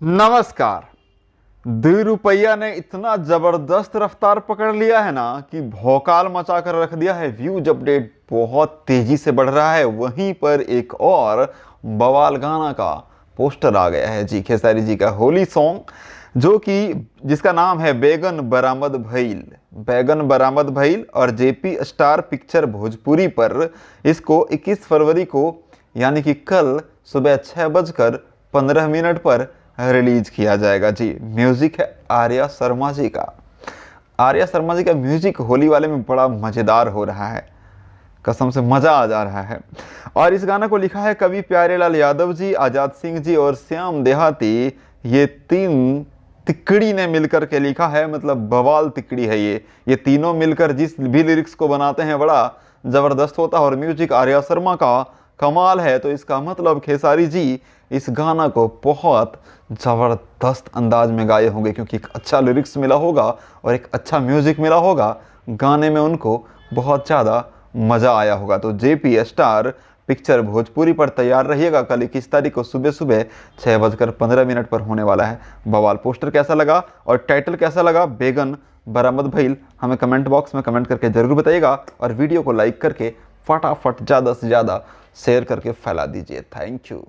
नमस्कार। 2 रुपया ने इतना जबरदस्त रफ्तार पकड़ लिया है ना कि भौकाल मचा कर रख दिया है। व्यूज अपडेट बहुत तेजी से बढ़ रहा है। वहीं पर एक और बवाल गाना का पोस्टर आ गया है जी, खेसारी जी का होली सॉन्ग, जो कि जिसका नाम है बैगन बरामद भइल। बैगन बरामद भइल और जेपी स्टार पिक्चर भोजपुरी पर इसको 21 फरवरी को यानी कि कल सुबह 6:15 पर रिलीज किया जाएगा जी। म्यूजिक है आर्या शर्मा जी का। आर्या शर्मा जी का म्यूजिक होली वाले में बड़ा मजेदार हो रहा है, कसम से मजा आ जा रहा है। और इस गाना को लिखा है कवि प्यारेलाल यादव जी, आजाद सिंह जी और श्याम देहाती। ये 3 तिकड़ी ने मिलकर के लिखा है, मतलब बवाल तिकड़ी है ये तीनों मिलकर जिस भी लिरिक्स को बनाते हैं बड़ा जबरदस्त होता है। और म्यूजिक आर्या शर्मा का कमाल है, तो इसका मतलब खेसारी जी इस गाना को बहुत ज़बरदस्त अंदाज में गाए होंगे, क्योंकि एक अच्छा लिरिक्स मिला होगा और एक अच्छा म्यूज़िक मिला होगा। गाने में उनको बहुत ज़्यादा मज़ा आया होगा। तो जेपी स्टार पिक्चर भोजपुरी पर तैयार रहिएगा। कल 21 तारीख को सुबह सुबह 6:15 पर होने वाला है बवाल। पोस्टर कैसा लगा और टाइटल कैसा लगा बैगन बरामद भइल, हमें कमेंट बॉक्स में कमेंट करके ज़रूर बताइएगा। और वीडियो को लाइक करके फटाफट ज़्यादा से ज़्यादा शेयर करके फैला दीजिए। Thank you.